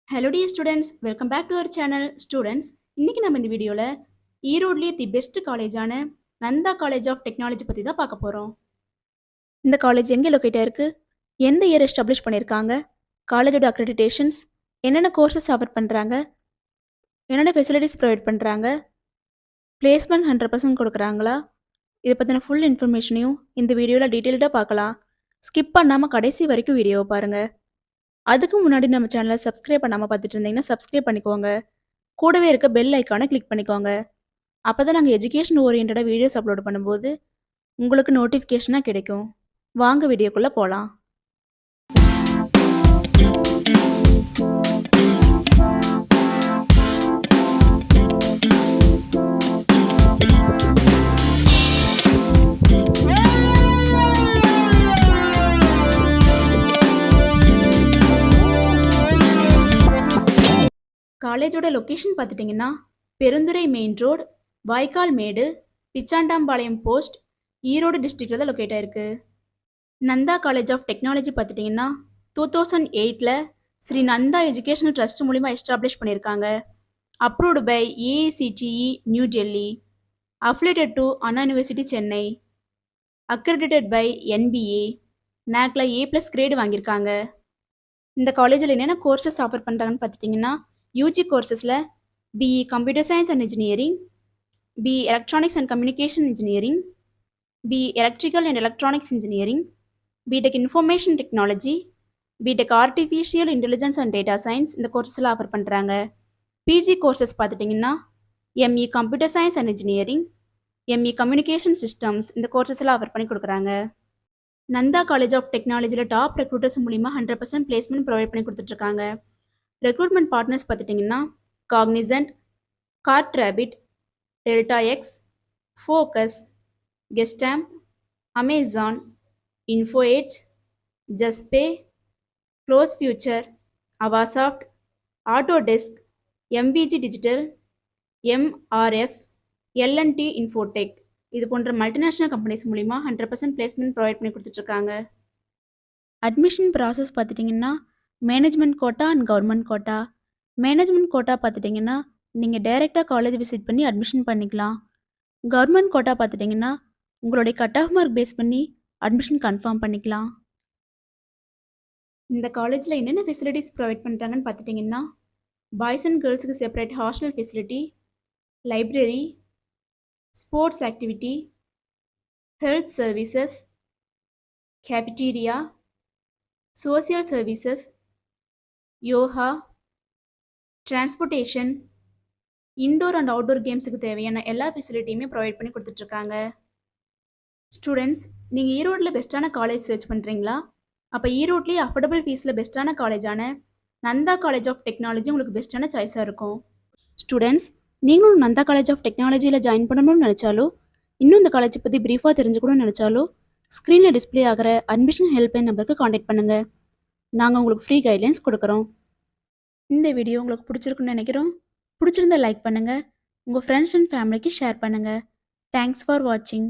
Hello dear students, welcome back to our channel. Students, இன்னைக்கு நம்ம இந்த வீடியோவில் ஈரோட்லேயே தி பெஸ்ட் காலேஜான நந்தா காலேஜ் ஆஃப் டெக்னாலஜி பற்றி தான் பார்க்க போகிறோம். இந்த காலேஜ் எங்கே லொக்கேட்டாக இருக்குது, எந்த இயர் எஸ்டாப்ளிஷ் பண்ணியிருக்காங்க, காலேஜோட அக்ரெடிடேஷன்ஸ், என்னென்ன கோர்சஸ் ஆஃபர் பண்ணுறாங்க, என்னென்ன ஃபெசிலிட்டிஸ் ப்ரொவைட் பண்ணுறாங்க, பிளேஸ்மெண்ட் 100% கொடுக்குறாங்களா, இதை பற்றின ஃபுல் இன்ஃபர்மேஷனையும் இந்த வீடியோவில் டீட்டெயில்டாக பார்க்கலாம். ஸ்கிப் பண்ணாமல் கடைசி வரைக்கும் வீடியோவை பாருங்கள். அதுக்கு முன்னாடி நம்ம சேனலை சப்ஸ்கிரைப் பண்ணாமல் பார்த்துட்டு இருந்தீங்கன்னா சப்ஸ்கிரைப் பண்ணிக்கோங்க. கூடவே இருக்க பெல் ஐக்கானை கிளிக் பண்ணிக்கோங்க. அப்போ தான் நாங்கள் எஜுகேஷன் ஓரியன்டாக வீடியோஸ் அப்லோட் பண்ணும்போது உங்களுக்கு நோட்டிஃபிகேஷனாக கிடைக்கும். வாங்க வீடியோக்குள்ளே போகலாம். காலேஜோட லொக்கேஷன் பார்த்துட்டிங்கன்னா பெருந்துறை மெயின் ரோடு, வாய்க்கால் மேடு, பிச்சாண்டாம்பாளையம் போஸ்ட், ஈரோடு டிஸ்ட்ரிக்டில் தான் லொக்கேட் ஆயிருக்கு. நந்தா காலேஜ் ஆஃப் டெக்னாலஜி பார்த்துட்டிங்கன்னா 2008 ஸ்ரீ நந்தா எஜுகேஷனல் ட்ரஸ்ட் மூலிமா எஸ்டாப்ளிஷ் பண்ணியிருக்காங்க. Approved by AICTE New Delhi, affiliated to Anna university Chennai, accredited by NBA, நாக்ல A+ கிரேடு வாங்கியிருக்காங்க. இந்த காலேஜில் என்னென்ன கோர்சஸ் ஆஃபர் பண்ணுறாங்கன்னு பார்த்துட்டிங்கன்னா யூஜி கோர்சஸில் BE computer science and engineering, BE electronics and communication engineering, BE electrical and electronics engineering, BTech information technology, BTech artificial intelligence and data science இந்த கோர்சஸில் ஆஃபர் பண்ணுறாங்க. பிஜி கோர்சஸ் பார்த்துட்டிங்கன்னா ME computer science and engineering, ME communication systems இந்த கோர்சஸில் offer பண்ணி கொடுக்குறாங்க. Nandha college of டெக்னாலஜியில் top recruiters மூலிமா 100% பிளேஸ்மெண்ட் ப்ரொவைட் பண்ணி கொடுத்துட்ருக்காங்க. ரெக்ரூட்மெண்ட் பார்ட்னர்ஸ் பார்த்துட்டிங்கன்னா Cognizant, card rapid, delta X, focus, Gestamp, Amazon, info edge, Juspay, close future, Avasoft, Autodesk, MVG digital, MRF, LNT infotech இது போன்ற மல்டிநேஷ்னல் கம்பெனிஸ் மூலிமா 100% பிளேஸ்மெண்ட் ப்ரொவைட் பண்ணி கொடுத்துட்ருக்காங்க. அட்மிஷன் ப்ராசஸ் பார்த்துட்டிங்கன்னா management quota and government quota. Management quota பார்த்துட்டிங்கன்னா நீங்கள் டைரெக்டாக college visit பண்ணி அட்மிஷன் பண்ணிக்கலாம். கவர்மெண்ட் கோட்டா பார்த்துட்டிங்கன்னா உங்களுடைய கட் ஆஃப் மார்க் பேஸ் பண்ணி அட்மிஷன் கன்ஃபார்ம் பண்ணிக்கலாம். இந்த காலேஜில் என்னென்ன ஃபெசிலிட்டிஸ் ப்ரொவைட் பண்ணுறாங்கன்னு பார்த்துட்டிங்கன்னா பாய்ஸ் அண்ட் கேர்ள்ஸுக்கு separate hostel facility, library, sports activity, health services, cafeteria, social services, yoga, transportation, indoor and outdoor கேம்ஸுக்கு தேவையான எல்லா ஃபெசிலிட்டியுமே ப்ரொவைட் பண்ணி கொடுத்துட்ருக்காங்க. ஸ்டூடெண்ட்ஸ், நீங்கள் ஈரோட்டில் பெஸ்ட்டான காலேஜ் சர்ச் பண்ணுறீங்களா? அப்போ ஈரோட்லேயே அஃபோர்டபுள் ஃபீஸில் பெஸ்ட்டான காலேஜான நந்தா காலேஜ் ஆஃப் டெக்னாலஜி உங்களுக்கு பெஸ்ட்டான சாய்ஸாக இருக்கும். ஸ்டூடெண்ட்ஸ், நீங்களும் நந்தா காலேஜ் ஆஃப் டெக்னாலஜியில் ஜாயின் பண்ணணும்னு நினச்சாலோ, இன்னும் இந்த காலேஜை பற்றி ப்ரீஃபாக தெரிஞ்சுக்கணும்னு நினச்சாலோ, ஸ்க்ரீனில் டிஸ்பிளே ஆகிற அட்மிஷன் ஹெல்ப்லைன் நம்பருக்கு காண்டாக்ட் பண்ணுங்கள். நாங்கள் உங்களுக்கு ஃப்ரீ கைட்லைன்ஸ் கொடுக்குறோம். இந்த வீடியோ உங்களுக்கு பிடிச்சிருக்குன்னு நினைக்கிறோம். பிடிச்சிருந்தா லைக் பண்ணுங்கள், உங்கள் ஃப்ரெண்ட்ஸ் அண்ட் ஃபேமிலிக்கு ஷேர் பண்ணுங்கள். தேங்க்ஸ் ஃபார் வாட்சிங்.